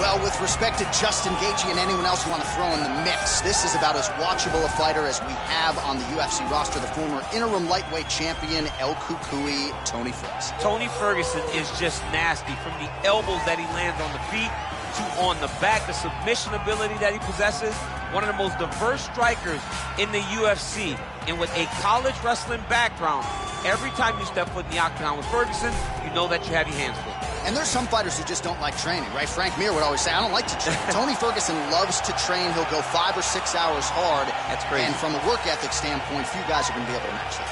Well, with respect to Justin Gaethje and anyone else you want to throw in the mix, this is about as watchable a fighter as we have on the UFC roster, the former interim lightweight champion, El Cucuy, Tony Ferguson. Tony Ferguson is just nasty. From the elbows that he lands on the feet to on the back, the submission ability that he possesses, one of the most diverse strikers in the UFC. And with a college wrestling background, every time you step foot in the octagon with Ferguson, you know that you have your hands full. And there's some fighters who just don't like training, right? Frank Mir would always say, I don't like to train. Tony Ferguson loves to train. He'll go 5 or 6 hours hard. That's crazy. And from a work ethic standpoint, few guys are going to be able to match that.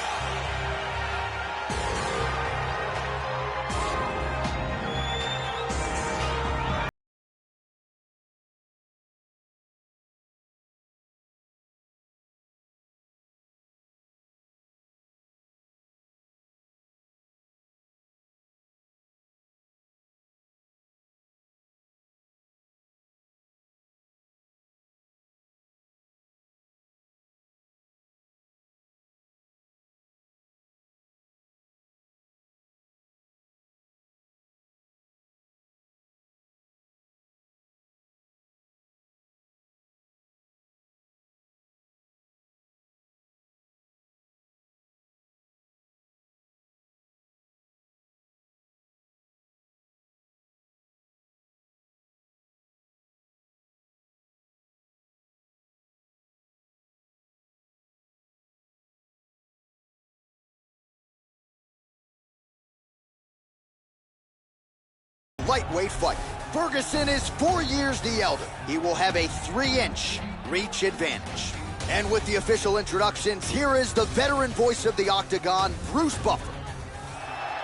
Lightweight fight. Ferguson is 4 years the elder. He will have a 3-inch reach advantage. And with the official introductions, here is the veteran voice of the Octagon, Bruce Buffer.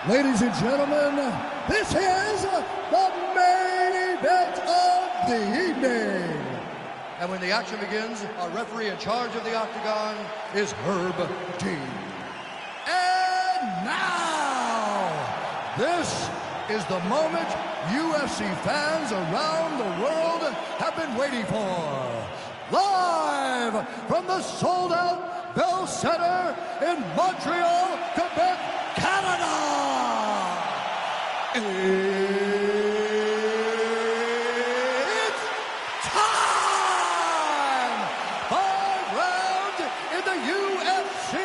Ladies and gentlemen, this is the main event of the evening. And when the action begins, our referee in charge of the Octagon is Herb Dean. And now, this is the moment UFC fans around the world have been waiting for. Live from the sold-out Bell Center in Montreal, Quebec, Canada. It's time! 5 rounds in the UFC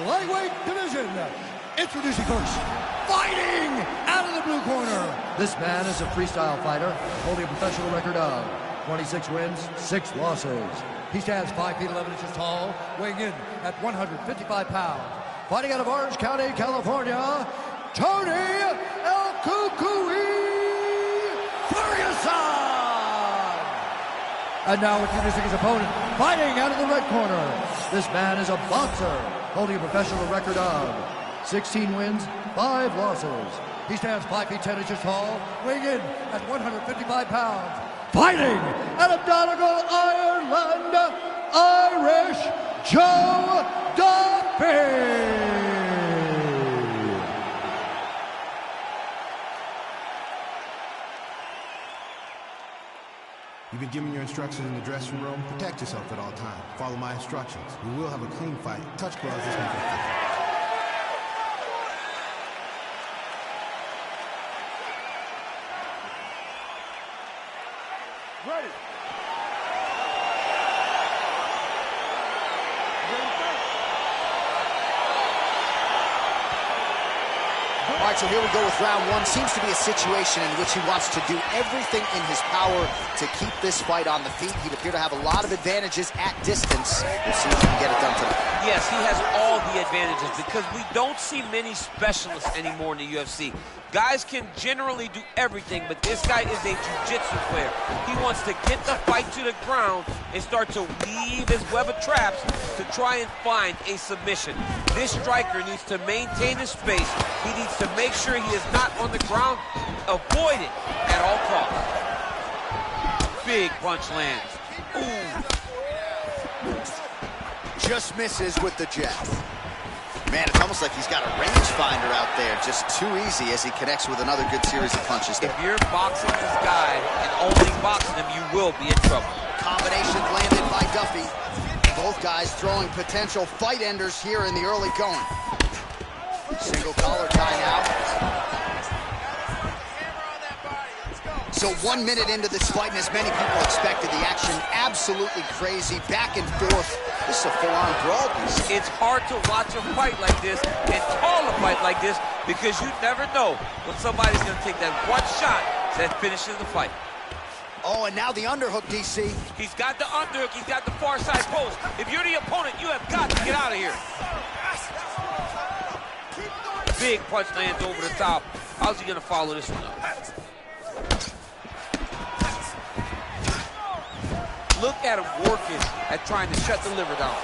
lightweight division. Introducing first, fighting out of the blue corner. This man is a freestyle fighter, holding a professional record of 26 wins, 6 losses. He stands 5 feet 11 inches tall, weighing in at 155 pounds. Fighting out of Orange County, California, Tony El Cucuy Ferguson. And now introducing his opponent, fighting out of the red corner. This man is a boxer, holding a professional record of 16 wins, 5 losses. He stands 5 feet 10 inches tall, weighing in at 155 pounds. Fighting out of Donegal, Ireland, Irish Joe Duffy. You've been given your instructions in the dressing room. Protect yourself at all times. Follow my instructions. We will have a clean fight. Touch gloves this weekend. Ready. All right, so here we go with round 1. Seems to be a situation in which he wants to do everything in his power to keep this fight on the feet. He'd appear to have a lot of advantages at distance. We'll see if he can get it done tonight. Yes, he has all the advantages because we don't see many specialists anymore in the UFC. Guys can generally do everything, but this guy is a jiu-jitsu player. He wants to get the fight to the ground and start to weave his web of traps to try and find a submission. This striker needs to maintain his space. He needs to make sure he is not on the ground. Avoid it at all costs. Big punch lands. Ooh. Just misses with the jab. Man, it's almost like he's got a rangefinder out there. Just too easy as he connects with another good series of punches there. If you're boxing this guy and only boxing him, you will be in trouble. Combination landed by Duffy. Both guys throwing potential fight enders here in the early going. Single collar tie now. So 1 minute into this fight, and as many people expected, the action absolutely crazy, back and forth. This is a full-on brawl. It's hard to watch a fight like this and call a fight like this because you never know when somebody's going to take that one shot that finishes the fight. Oh, and now the underhook, DC. He's got the underhook. He's got the far side post. If you're the opponent, you have got to get out of here. Big punch lands over the top. How's he going to follow this one up? Look at him working at trying to shut the liver down.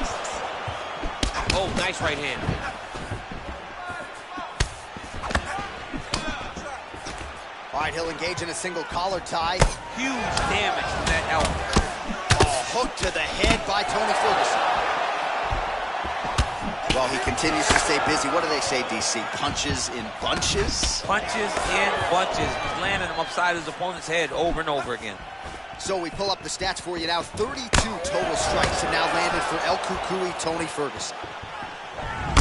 Oh, nice right hand. All right, he'll engage in a single collar tie. Huge damage from that elbow. Oh, hook to the head by Tony Ferguson. Well, he continues to stay busy. What do they say, DC? Punches in bunches? Punches in bunches. He's landing them upside his opponent's head over and over again. So we pull up the stats for you now. 32 total strikes have now landed for El Cucuy, Tony Ferguson.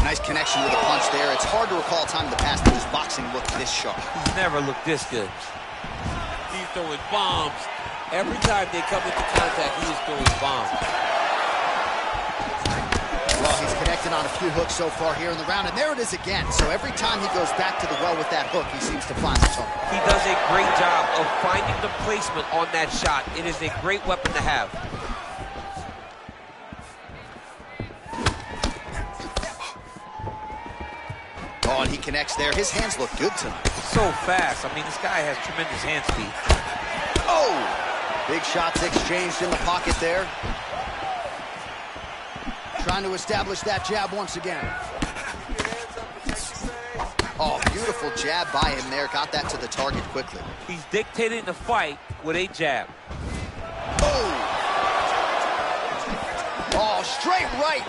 Nice connection with a punch there. It's hard to recall a time in the past that his boxing looked this sharp. He's never looked this good. He's throwing bombs. Every time they come into contact, he is throwing bombs. Well, he's connected on a few hooks so far here in the round, and there it is again. So every time he goes back to the well with that hook, he seems to find the target. He does a great job of finding the placement on that shot. It is a great weapon to have. Oh, and he connects there. His hands look good tonight. So fast. I mean, this guy has tremendous hand speed. Oh! Big shots exchanged in the pocket there. Trying to establish that jab once again. Oh, beautiful jab by him there. Got that to the target quickly. He's dictating the fight with a jab. Oh! Oh, straight right.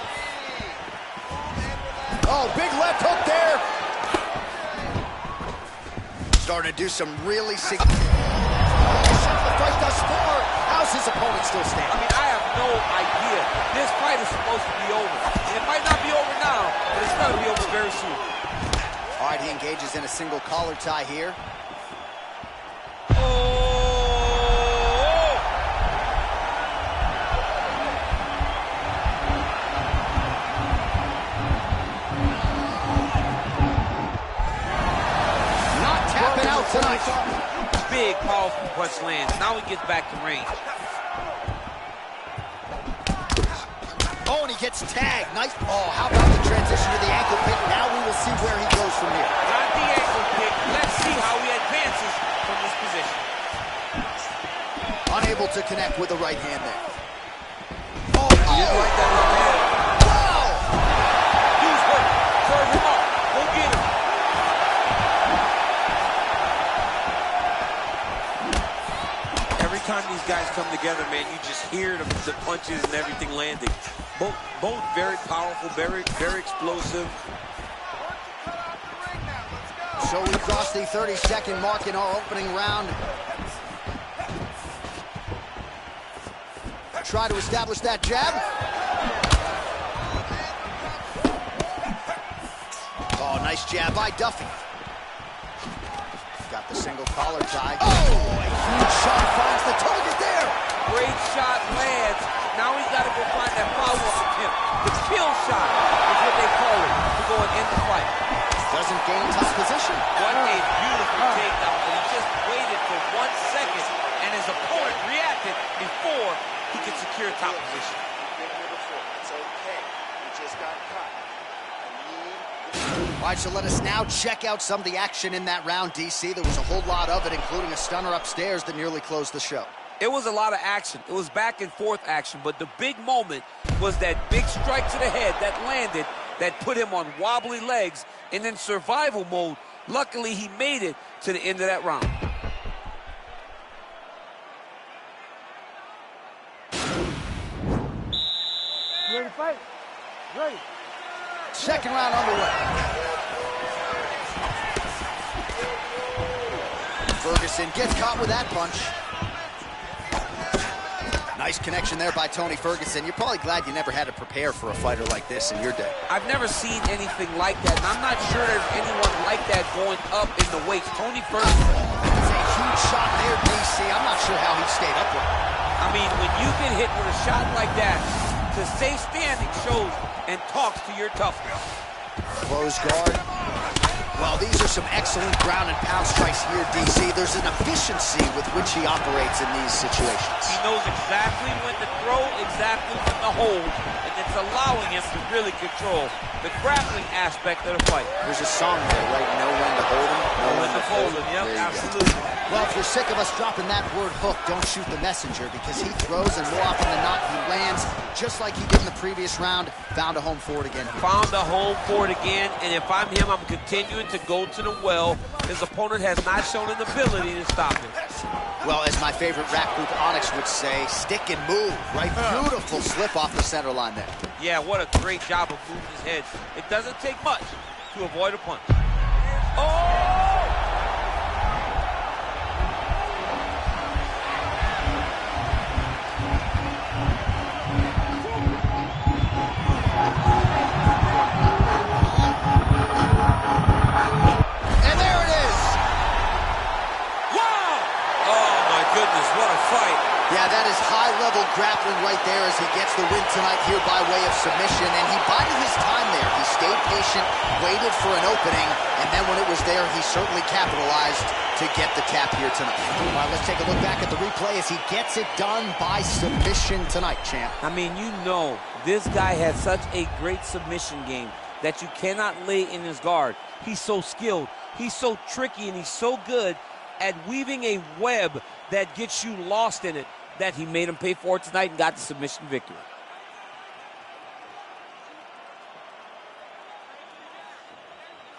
Oh, big left hook there. Starting to do some really significant the fight thus far. How's his opponent still standing? I mean, I have no idea. This fight is supposed to be over. And it might not be over now, but it's going to be over very soon. All right, he engages in a single collar tie here. Tonight. Big, powerful punch lands. Now he gets back to range. Oh, and he gets tagged. Nice. Oh, how about the transition to the ankle pick? Now we will see where he goes from here. Not the ankle pick. Let's see how he advances from this position. Unable to connect with the right hand there. Oh, he didn't like that left hand. Wow! Use work. Serve him up. Go get him. Every time these guys come together, man, you just hear the punches and everything landing. Both very powerful, very explosive. So we crossed the 30-second mark in our opening round. Try to establish that jab. Oh, nice jab by Duffy. Got the single collar tie. Oh, a huge shot finds the target there. Great shot lands. Now he's got to go find that follow-up attempt. The kill shot is what they call it to go and end the fight. Doesn't gain top position. What a beautiful takedown. But he just waited for 1 second, and his opponent reacted before he could secure top position. It's okay. You just got caught. All right, so let us now check out some of the action in that round, DC. There was a whole lot of it, including a stunner upstairs that nearly closed the show. It was a lot of action. It was back and forth action, but the big moment was that big strike to the head that landed, that put him on wobbly legs, and in survival mode, luckily he made it to the end of that round. You ready to fight? Ready. Second round underway. Ferguson gets caught with that punch. Nice connection there by Tony Ferguson. You're probably glad you never had to prepare for a fighter like this in your day. I've never seen anything like that, and I'm not sure there's anyone like that going up in the weights. Tony Ferguson. It's a huge Good shot there, DC. I'm not sure how he stayed upright. I mean, when you get hit with a shot like that, to stay standing shows and talks to your toughness. Close guard. Well, these are some excellent ground and pound strikes here, DC. There's an efficiency with which he operates in these situations. He knows exactly when to throw, exactly when to hold, and it's allowing him to really control the grappling aspect of the fight. There's a song there, right? Know when to hold him, know when to fold him. Yep, absolutely. Well, if you're sick of us dropping that word hook, don't shoot the messenger, because he throws, and more often than not, he lands, just like he did in the previous round. Found a home for it again. Found a home for it again, and if I'm him, I'm continuing to go to the well. His opponent has not shown an ability to stop him. Well, as my favorite rap group Onyx would say, stick and move, right? Beautiful slip off the center line there. Yeah, what a great job of moving his head. It doesn't take much to avoid a punch. Oh! What a fight. Yeah, that is high-level grappling right there as he gets the win tonight here by way of submission, and he bided his time there. He stayed patient, waited for an opening, and then when it was there, he certainly capitalized to get the tap here tonight. All right, let's take a look back at the replay as he gets it done by submission tonight, champ. I mean, you know, this guy has such a great submission game that you cannot lay in his guard. He's so skilled, he's so tricky, and he's so good at weaving a web that gets you lost in it, that he made him pay for it tonight and got the submission victory.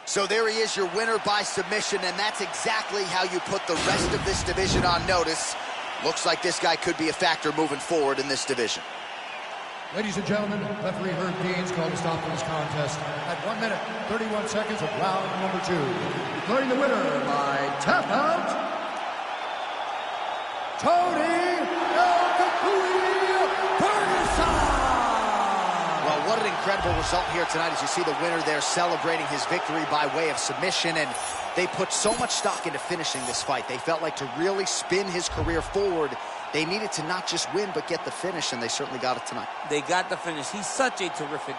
So there he is, your winner by submission, and that's exactly how you put the rest of this division on notice. Looks like this guy could be a factor moving forward in this division. Ladies and gentlemen, referee Herb Dean's called to stop for this contest at 1 minute, 31 seconds of round number 2. Declaring the winner by tap out, Tony Ferguson! Well, what an incredible result here tonight as you see the winner there celebrating his victory by way of submission, and they put so much stock into finishing this fight. They felt like to really spin his career forward, they needed to not just win but get the finish, and they certainly got it tonight. They got the finish. He's such a terrific